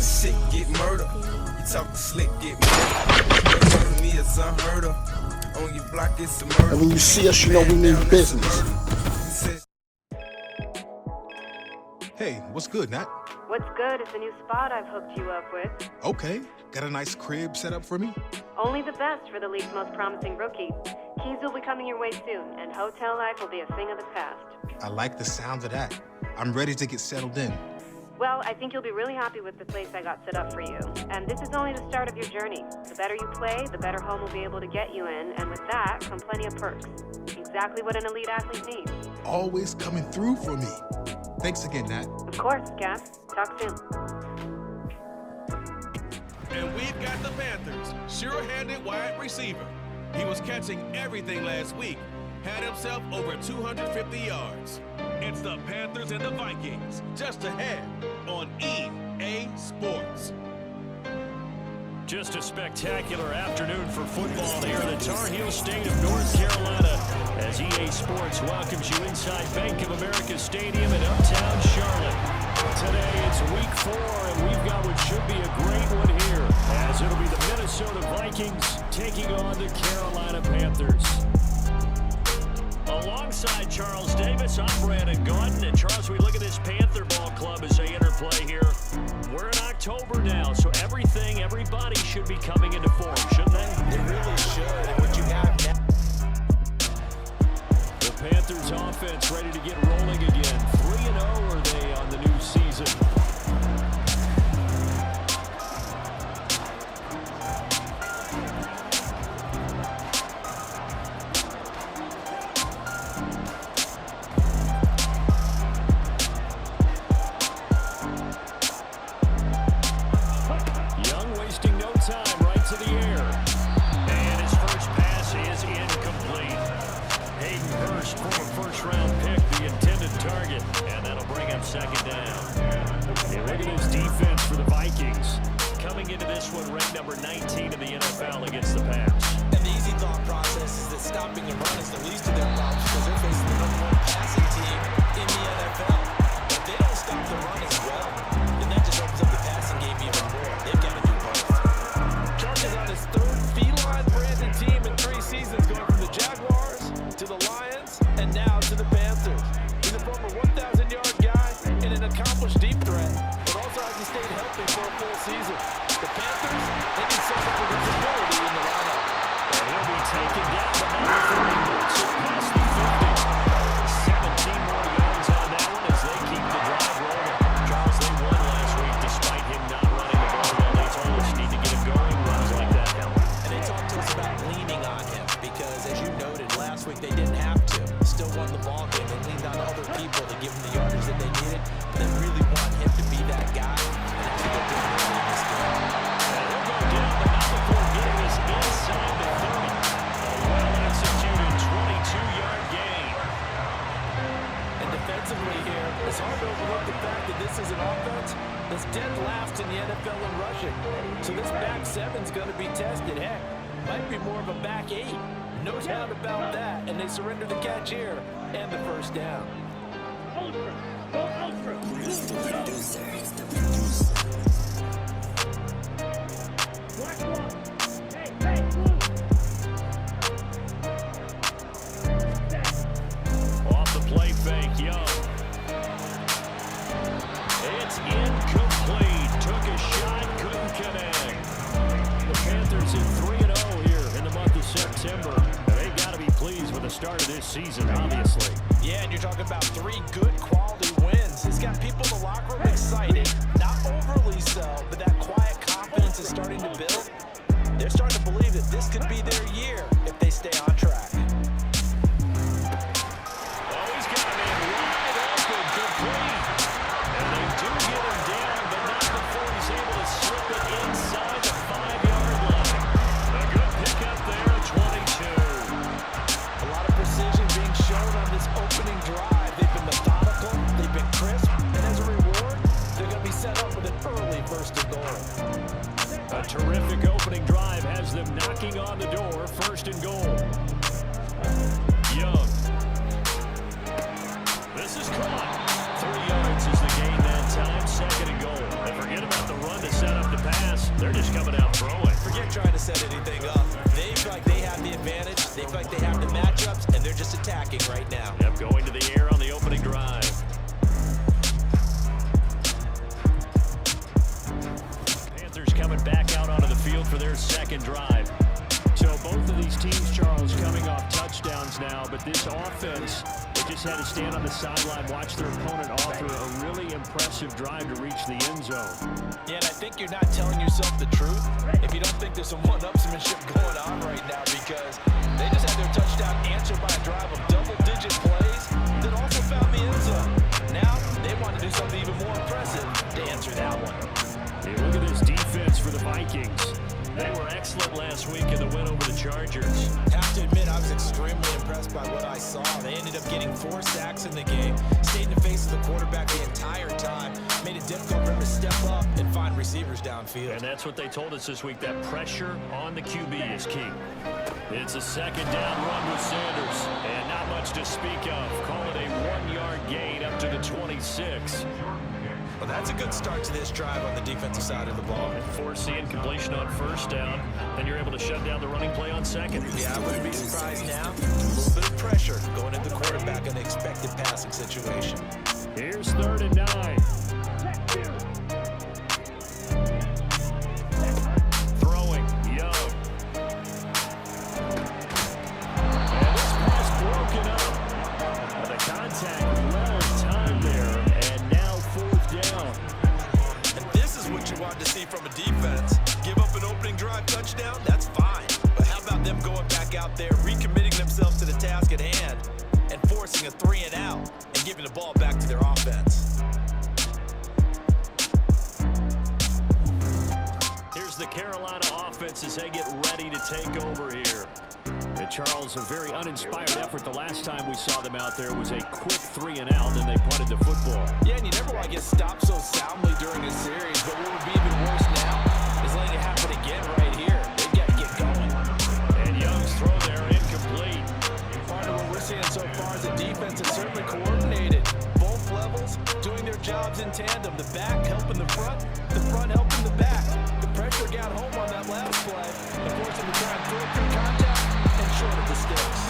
sick, get murdered. You talk slick, get murdered. Murder me is unheard of. On your block, it's a murder. And when you see us, you know we mean business. Hey, what's good, Nat? What's good is the new spot I've hooked you up with. Okay, got a nice crib set up for me? Only the best for the league's most promising rookie. Keys will be coming your way soon, and hotel life will be a thing of the past. I like the sound of that. I'm ready to get settled in. Well, I think you'll be really happy with the place I got set up for you. And this is only the start of your journey. The better you play, the better home will be able to get you in, and with that come plenty of perks. Exactly what an elite athlete needs. Always coming through for me. Thanks again, Nat. Of course, Cap. Talk soon. And we've got the Panthers' sure-handed wide receiver. He was catching everything last week, had himself over 250 yards. It's the Panthers and the Vikings, just ahead on EA Sports. Just a spectacular afternoon for football here in the Tar Heel state of North Carolina as EA Sports welcomes you inside Bank of America Stadium in uptown Charlotte. Today it's week 4 and we've got what should be a great one here as it'll be the Minnesota Vikings taking on the Carolina Panthers. Alongside Charles Davis, I'm Brandon Gordon. And Charles, we look at this Panther ball club as they interplay here. We're in October now, so everybody should be coming into form, shouldn't they? They really should. And what you have now. The Panthers offense ready to get rolling again. 3-0 are they on the new season. Second down. Yeah, look at this defense for the Vikings. Coming into this one ranked number 19 in the NFL against the pass. And the easy thought process is that stopping the run is the least of their problems because they're facing the #1 passing team in the NFL. If they don't stop the run as well, then that just opens up the passing game even more. They've got to do both. Chargers on his 3rd feline branded team in 3 seasons, going from the Jaguars to the Lions and now to the Panthers. He's a former 1,000-yard guy and an accomplished deep threat, but also hasn't stayed healthy for a full season. The Panthers, they need some kind of visibility in the lineup. And he'll be taken down to number 3, surpassed the 50. 17 more yards on that one as they keep the drive rolling. Charles, they won last week despite him not running the ball well. They told us need to get him going. Runs like that help. And they talked to us about leaning on him because, as you noted, last week they didn't have to. Still won the ball game. They leaned on other people to give them the yardage that they needed. But they really want him to be that guy and actually go down in this game. And he'll go down, but not before getting us inside the 30. A well-executed 22-yard gain. And defensively here, it's hard to overlook the fact that this is an offense that's dead last in the NFL in rushing. So this back 7's going to be tested. Heck, might be more of a back 8. No doubt about that, and they surrender the catch here and the first down. Ultra. Go Ultra. It's the producer. It's the Black one. Hey, blue. Off the play fake, Young. It's incomplete. Took a shot, couldn't connect. The Panthers in 3-0 here in the month of September. They've got to be pleased with the start of this season, obviously. Yeah, and you're talking about 3 good quality wins. It's got people in the locker room excited, not overly so, but that quiet confidence is starting to build. They're starting to believe that this could be their year if they stay on track. Oh, he's got it in wide open, complete. And they do get him down, but not before he's able to slip it inside the 5-yard line. A good pickup there at 22. A lot of precision being shown on this opening drive. They've been methodical, they've been crisp, and as a reward, they're going to be set up with an early first and goal. A terrific opening drive has them knocking on the door, first and goal. Young. This is caught. 3 yards is the gain that time, second and goal. And forget about the run to like they have the matchups, and they're just attacking right now. Yep, going to the air on the opening drive. Panthers coming back out onto the field for their second drive. So both of these teams, Charles, coming off touchdowns now, but this offense, they just had to stand on the sideline, watch their opponent offer a really impressive drive to reach the end zone. Yeah, and I think you're not telling yourself the truth if you don't think there's some one-upsmanship going on right now, because they just had their touchdown answered by a drive of double-digit plays that also found the end zone. Now, they want to do something even more impressive to answer that one. Hey, look at this defense for the Vikings. They were excellent last week in the win over the Chargers. Have to admit, I was extremely impressed by what I saw. They ended up getting 4 sacks in the game, stayed in the face of the quarterback the entire time, made it difficult for him to step up and find receivers downfield. And that's what they told us this week, that pressure on the QB is key. It's a second down run with Sanders, and not much to speak of. Call it a 1-yard gain up to the 26. Well, that's a good start to this drive on the defensive side of the ball. Force the incompletion on first down, and you're able to shut down the running play on second. Yeah, I wouldn't be surprised now. A little bit of pressure going at the quarterback in the expected passing situation. Here's 3rd and 9. Throwing, Young. And this pass broken up. The contact well timed there, and now 4th down. And this is what you want to see from a defense. Give up an opening drive touchdown, that's fine. But how about them going back out there, recommitting themselves to the task at hand, and forcing a 3-and-out, and giving the ball back to their offense. Here's the Carolina offense as they get ready to take over here. And Charles, a very uninspired effort. The last time we saw them out there was a quick 3-and-out, and they punted the football. Yeah, and you never want to get stopped so soundly during a series, but what would be even worse now is letting it happen again right here. They got to get going. And Young's throw there, incomplete. Part of what we're seeing so far is the defense is certainly coordinated. Both levels doing their jobs in tandem. The back helping the front helping the back. The pressure got home on that last play and forced him to try and throw through contact and short of the sticks.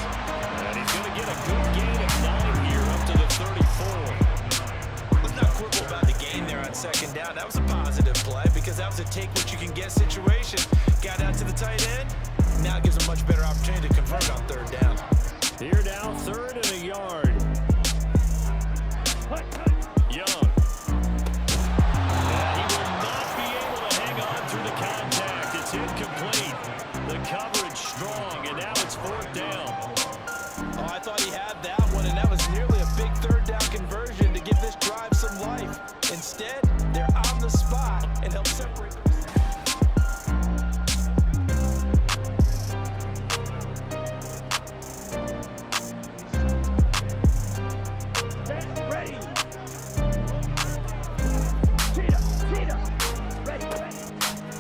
And he's going to get a good gain of 9 here up to the 34. Let's not quibble about the gain there on second down. That was a positive play because that was a take-what-you-can-get situation. Got out to the tight end. Now it gives them much better opportunity to convert on 3rd down. Here now, 3rd and a yard. Young. And he will not be able to hang on through the contact. It's incomplete. The coverage strong, and now it's 4th down. Oh, I thought he had that one, and that was nearly a big 3rd down conversion to give this drive some life. Instead, they're on the spot and help separate them.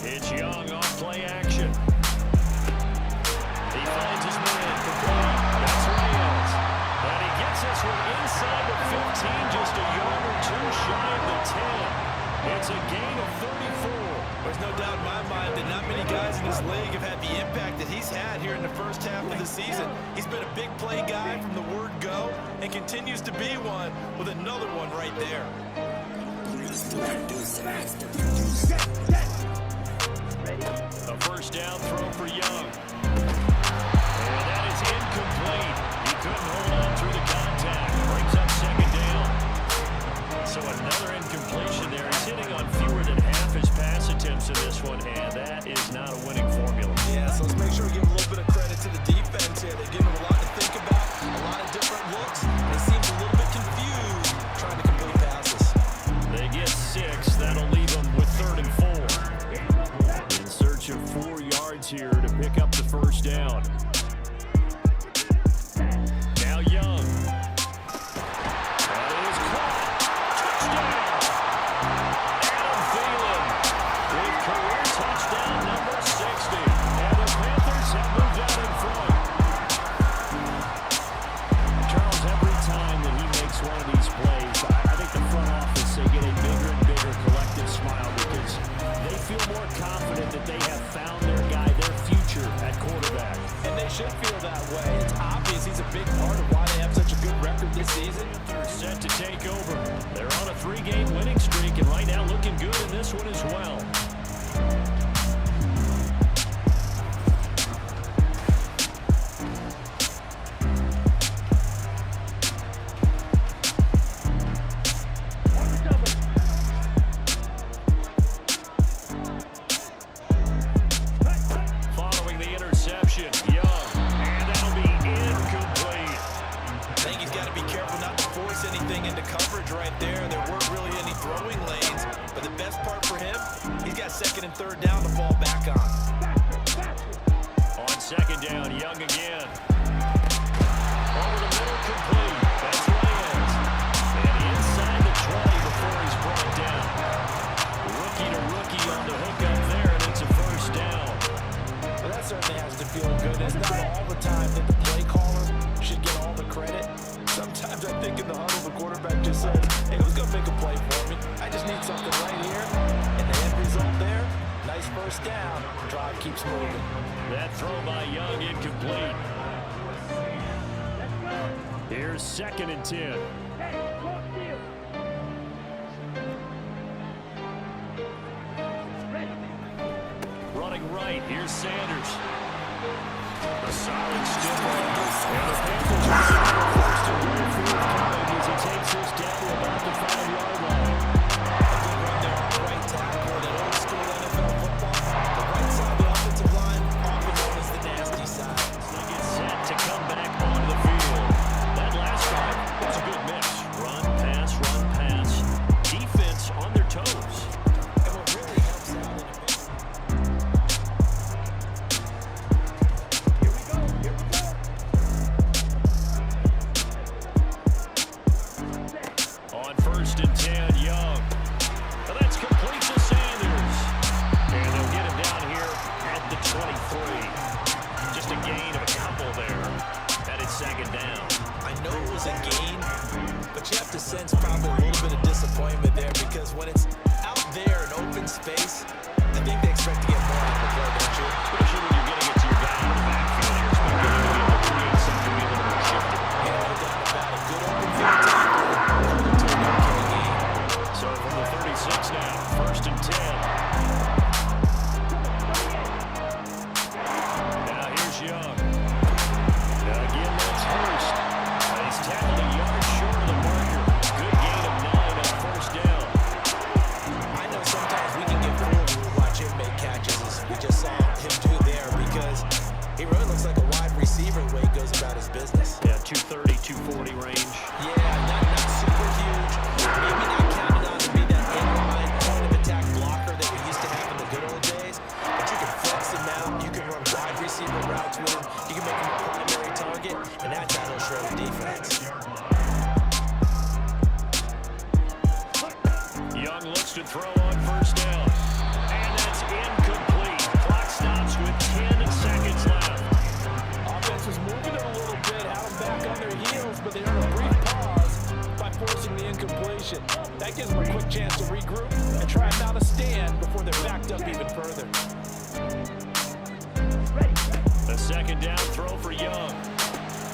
It's Young off play action. He finds his man. Complete. That's Reyes. And he gets this one inside the 15, just a yard or 2 shy of the 10. It's a gain of 34. There's no doubt in my mind that not many guys in this league have had the impact that he's had here in the first half of the season. He's been a big play guy from the word go and continues to be one with another one right there. A first down throw for Young. And that is incomplete. He couldn't hold on through the contact. Brings up second down. So another incompletion there. He's hitting on fewer than half his pass attempts in this one, and that is not a winning formula. Yeah, so let's make sure we give a little bit of credit to the defense here. They're giving them a lot to think about, a lot of different looks. They seem a little bit confused trying to complete passes. They get 6. That'll leave them with 3rd and 4. In search of 4 yards here to pick up the first down. Now Young. That is caught. Touchdown. Adam Thielen with career touchdown number 60. And the Panthers have moved out in front. Charles, every time that he makes one of these plays, I think the front office, they get a bigger and bigger collective smile because they feel more confident that they have found their guy, their future at quarterback. And they should feel that way. It's obvious he's a big part of why they have such a good record this season. Set to take over. They're on a 3-game winning streak, and right now looking good in this one as well. Following the interception, Young, and that'll be incomplete. I think he's got to be careful not to force anything into coverage right there. There weren't really any throwing lanes, but the best part for him, he's got 2nd and 3rd down to fall back on. On 2nd down, Young again. Over the middle, complete. That's Reyes. And inside the 20 before he's brought down. Rookie to rookie on the hook up there, and it's a 1st down. Well, that certainly has to feel good. It's not all the time that the play caller should get all the credit. Sometimes I think in the huddle, the quarterback just says, hey, who's going to make a play for me? I just need something right here. And the end result there, nice 1st down. Drive keeps moving. That throw by Young incomplete. Here's 2nd and 10. Hey, walk field. Running right, here's Sanders. A solid stiff arm. And the Panthers are forced to roll through coverage as he takes this down to about the 5-yard line. A good run there on the right tackle. That old school NFL football. The right side of the offensive line, often known as the nasty side. They get set to come back onto the field. That last drive was a good mix. Run, pass, defense on their toes. And what really helps out in a bit. On 1st and 10, Young. Well, that's complete to Sanders. And they'll get him down here at the 23. Just a gain of a couple there. Headed 2nd down. I know it was a gain, but you have to sense probably a little bit of disappointment there because when it's out there in open space, I think they expect to get more out of the play, don't you? Especially when you're getting it to your guy in the backfield. You're expecting him to be able to create something a little more shifted. Yeah, no doubt about it. Good open field tackle. To an okay gain. So from the 36 now, 1st and 10. Now here's Young. Again, that's Hurst. He's tackled a yard short of the marker. Good gain of 9 on 1st down. I know sometimes we can get fooled when we watch him make catches, as we just saw him do there, because he really looks like a wide receiver the way he goes about his business. Yeah, 230, 240 range. Yeah, not super huge. Maybe not counted on to be that in-line point of attack blocker that we used to have in the good old days. But you can flex him out. You can run wide receiver routes with him. You can make him a primary target, and that's how he'll shred the defense. Young looks to throw on 1st down. And that's incomplete. Clock stops with 10 seconds left. Offense was moving it a little bit, had them back on their heels, but they earned a brief pause by forcing the incompletion. That gives them a quick chance to regroup and try and mount a stand before they're backed up even further. A 2nd down throw for Young.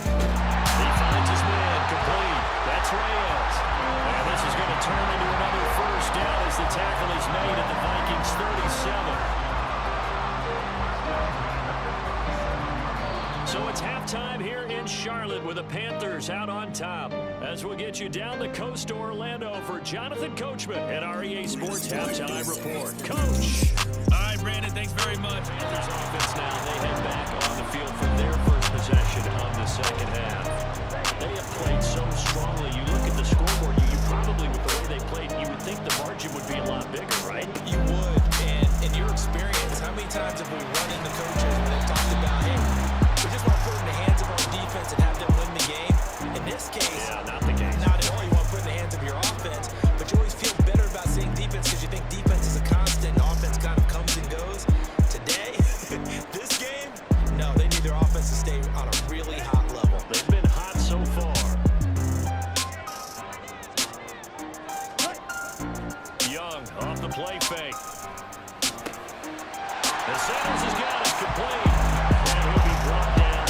He finds his man, complete. That's Reyes. And this is going to turn into another 1st down as the tackle is made at the Vikings 37. So it's halftime here in Charlotte with the Panthers out on top. As we'll get you down the coast to Orlando for Jonathan Coachman at our EA Sports Halftime Report. Coach! All right, Brandon, thanks very much. Panthers offense now, they head back on the field for their first possession of the 2nd half. They have played so strongly. You look at the scoreboard, you probably, with the way they played, you would think the margin would be a lot bigger, right? You would, and in your experience, how many times have we run into coaches when they've talked about, hey, we just want to put it in the hands of our defense and have them win the game? In this case, Yeah, not the case. not at all. You want to put it in the hands of your offense, but you always feel better about seeing defense because you think defense is a constant and offense kind of comes and goes. Today, this game, no, they need their offense to stay on a really hot level. They've been hot so far. Young off the play fake. And Sanders has got it complete. And he'll be brought down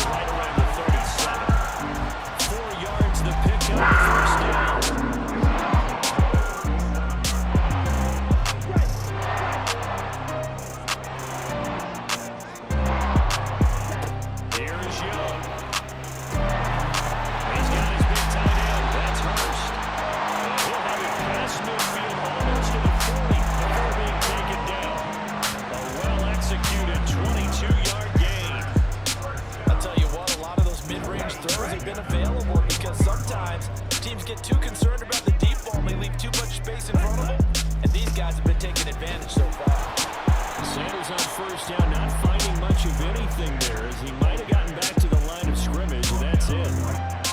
first down, not finding much of anything there as he might have gotten back to the line of scrimmage, and that's it.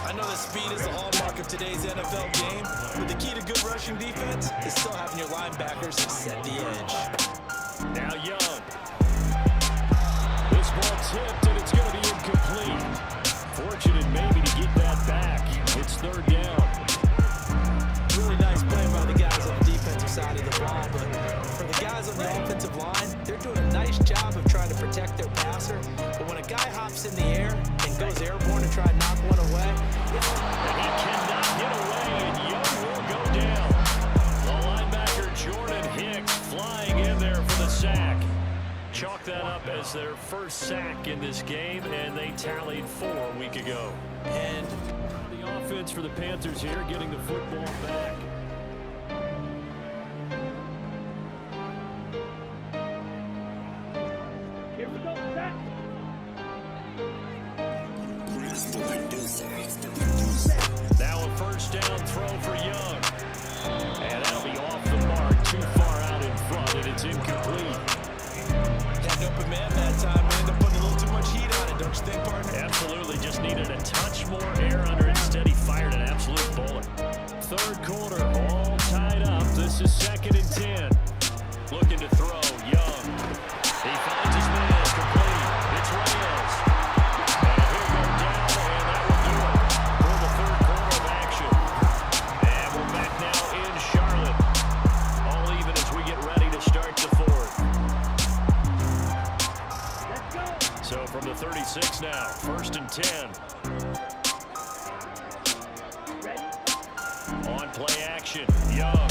I know that speed is the hallmark of today's NFL game, but the key to good rushing defense is still having your linebackers set the edge. Now Young. This ball tipped, and it's going to be incomplete. Fortunate maybe to get that back. It's third down. Really nice play by the guys on the defensive side of the ball, but for the guys on the offensive line, they're doing a nice job of trying to protect their passer. But when a guy hops in the air and goes airborne to try and knock one away, and he cannot get away, and Young will go down. The linebacker Jordan Hicks flying in there for the sack. Chalk that up as their first sack in this game, and they tallied 4 a week ago. And the offense for the Panthers here, getting the football back. Here we go, set. Now a first down throw for Young. And that'll be off the mark, too far out in front, and it's incomplete. Got an open man that time, man. They're putting a little too much heat on it, don't you think, partner? Absolutely, just needed a touch more air under it. Instead, he fired an absolute bullet. Third quarter, all tied up. This is 2nd and 10. Looking to throw, Young. He finds his man, complete. It's Reyes. And he'll go down, and that will do it for the third quarter of action. And we're back now in Charlotte. All even as we get ready to start the fourth. So from the 36 now, 1st and 10. On play action, Young.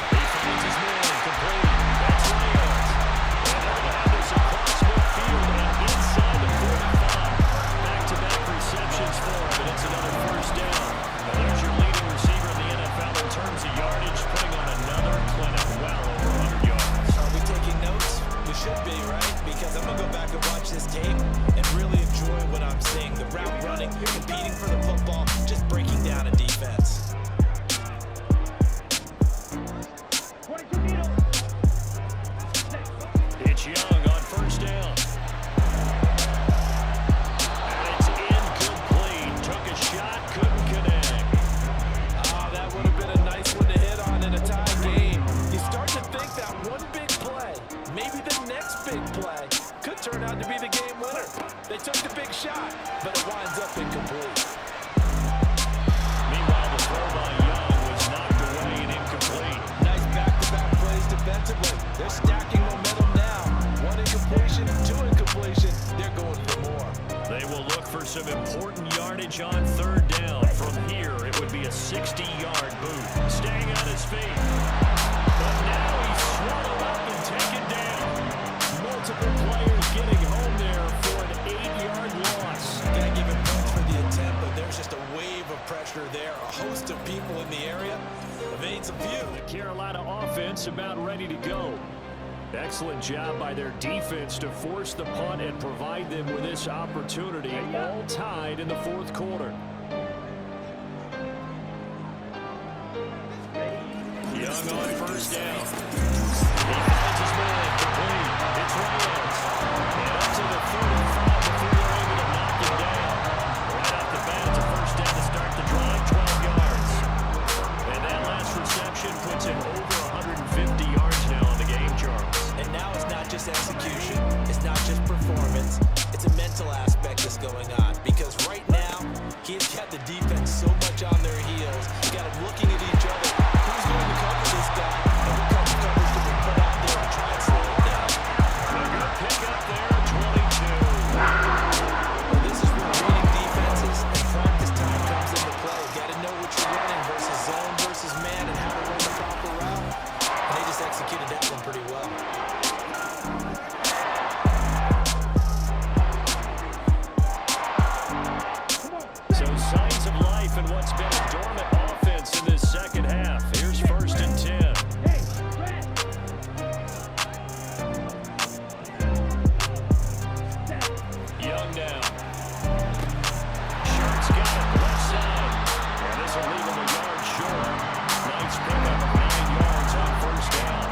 He finds his man, complete. That's Reyes. And they're going to have this across midfield and inside the 45. Back-to-back receptions for him, and it's another first down. Now there's your leading receiver in the NFL in terms of yardage, putting on another clinic well over 100 yards. Are we taking notes? We should be, right? Because I'm going to go back and watch this tape and really enjoy what I'm seeing. The route running, competing for the football, just breaking down a defense. It's Young on first down. And it's incomplete. Took a shot, couldn't connect. Oh, that would have been a nice one to hit on in a tie game. You start to think that one big play, maybe the next big play, could turn out to be the game winner. They took the big shot, but it winds up incomplete. Meanwhile, the throw by Young was knocked away and incomplete. Nice back-to-back plays defensively. They're stacking momentum now. 1 incompletion, 2 incompletion. They're going for more. They will look for some important yardage on third down. From here, it would be a 60-yard boot. Staying on his feet. But now he's swallowed up and taken down. Multiple players getting home there for an 8-yard loss. Gotta give him points for the attempt, but there's just a wave of pressure there. A host of people in the area evades a few. The Carolina offense about ready to go. Excellent job by their defense to force the punt and provide them with this opportunity, all tied in the fourth quarter. Young on first down. He finds his man, complete. It's Reyes. And up to the 45 before they're able to knock him down. Right off the bat, it's a first down to start the drive, 12 yards. And that last reception puts him over 150 yards now in the game, Charles. And now it's not just execution, it's not just performance, it's a mental aspect that's going on. Because right now, he's got the defense so much on their heels. You got them looking at each other. Who's going to cover this guy? And what kind of coverage do we put out there and try and slow it down? A good pick up there, 22. Well, this is where reading defenses and practice time comes into play. You got to know what you're running versus zone versus man and how to run the proper route. And they just executed that one pretty well. So signs of life in what's been a dormant offense in this second half. Here's 1st and 10. Young down. Sharp's got it, left side. And this will leave him a yard short. Nice pickup of 9 yards on first down.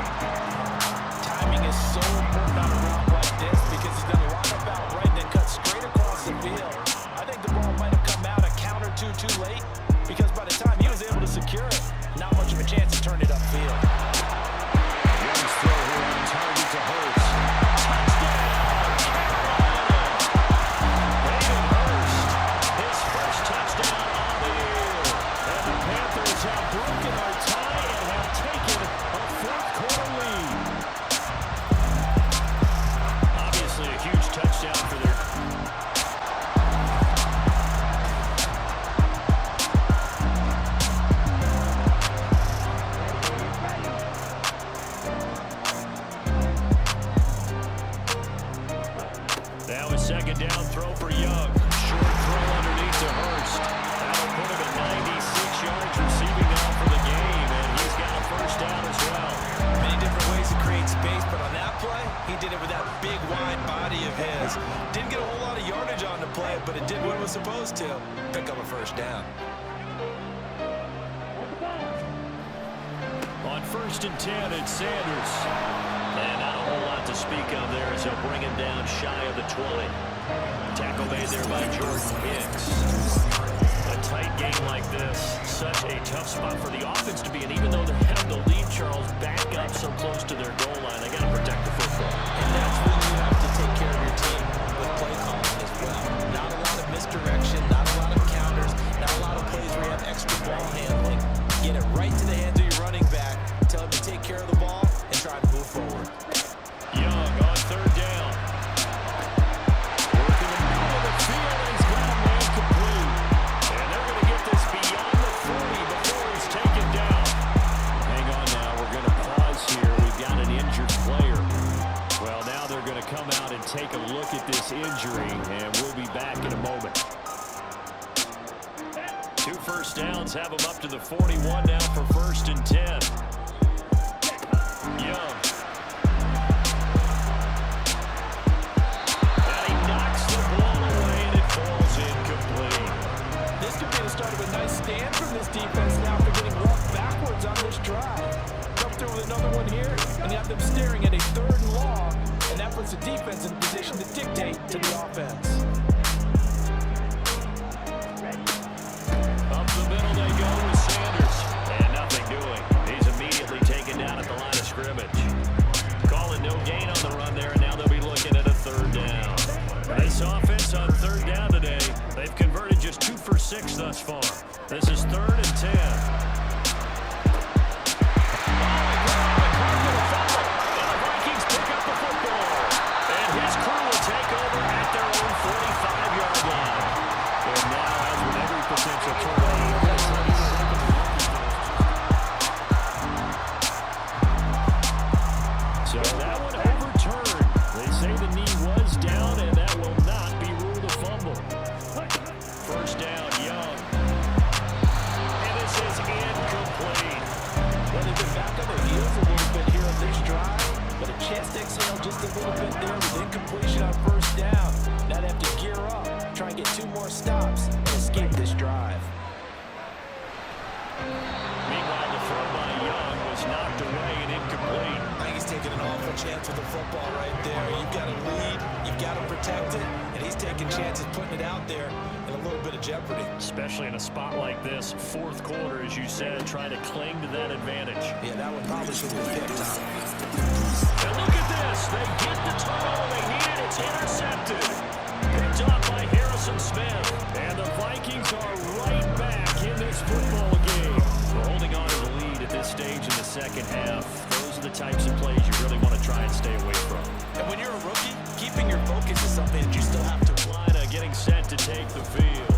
Second down throw for Young. Short throw underneath to Hurst. That'll put him at 96 yards receiving now for the game, and he's got a first down as well. Many different ways to create space, but on that play, he did it with that big, wide body of his. Didn't get a whole lot of yardage on the play, but it did what it was supposed to. Pick up a first down. On 1st and 10, it's Sanders. And not a whole lot to speak of there as they'll bring him down shy of the 20. Tackle made there by Jordan Hicks. A tight game like this, such a tough spot for the offense to be in. Even though they have the lead, Charles, back up so close to their goal line, they got to protect the football. And that's when you have to take care of your team with play calling as well. Not a lot of misdirection, not a lot of counters, not a lot of plays where you have extra ball handling. Get it right to the hands of your running back, tell him to take care of the ball, and try to move forward. Young on 3rd down. Working the middle of the field, and he's got a man complete. And they're going to get this beyond the 40 before he's taken down. Hang on now, we're going to pause here. We've got an injured player. Well, now they're going to come out and take a look at this injury, and we'll be back in a moment. 2 first downs have him up to the 41 now for 1st and 10. Young. And he knocks the ball away, and it falls incomplete. This could be the start of a nice stand from this defense now for getting walked backwards on this drive. Come through with another one here, and you have them staring at a 3rd and long, and that puts the defense in position to dictate to the offense. Up the middle they go with Sanders. And nothing doing. He's immediately taken down at the line of scrimmage. Calling no gain on the run there, and now they'll be looking at a 3rd down. This offense on 3rd down today, they've converted just 2 for 6 thus far. This is 3rd and 10. And the Vikings pick up the football. And his crew will take over at their own 45-yard line. And now, as with every potential turnover, so that one overturned. They say the knee was down, and that will not be ruled a fumble. First down, Young. And this is incomplete. Well, they've been back on their heels a little bit here on this drive, but a chance to exhale just a little bit there with incompletion on 1st down. Now they have to gear up, try and get 2 more stops, and escape this drive. Meanwhile, the throw by Young was knocked away and incomplete. I think he's taking an awful chance with the football right there. You've got to lead, you've got to protect it, and he's taking chances putting it out there in a little bit of jeopardy. Especially in a spot like this, 4th quarter, as you said, trying to cling to that advantage. Yeah, that one probably should have been picked up. And look at this. They get the turnover they needed. It's intercepted. Picked up by Harrison Smith. And the Vikings are right back in this football game. We're holding on to the lead at this stage in the 2nd half. Those are the types of plays you really want to try and stay away from. And when you're a rookie, keeping your focus is something that you still have to. Lina getting set to take the field.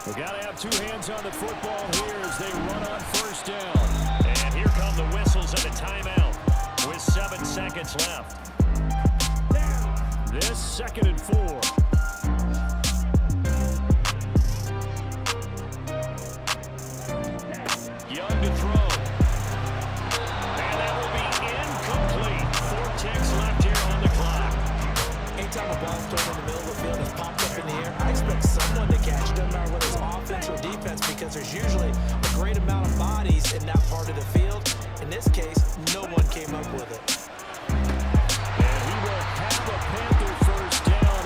We got to have 2 hands on the football here as they run on 1st down. And here come the whistles and a timeout with 7 seconds left. This 2nd and 4. Young to throw. And that will be incomplete. 4 ticks left here on the clock. Anytime a ball's thrown in the middle of the field and it's popped up in the air, I expect someone to catch it, no matter whether it's offense or defense, because there's usually a great amount of bodies in that part of the field. In this case, no one came up with it. And he will have a Panther first down,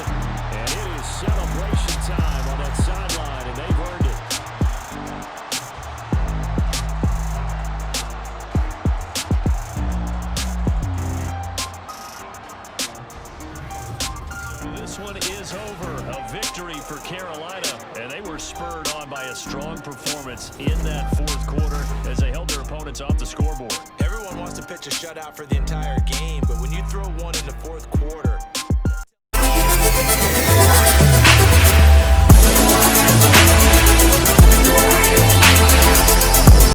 and it is celebration time on that sideline, and they've earned it. This one is over. A victory for Carolina, and they were spurred on by a strong performance in that fourth quarter as they held their opponents off the scoreboard. Everyone wants to pitch a shutout for the entire game, but when you throw one in the fourth quarter,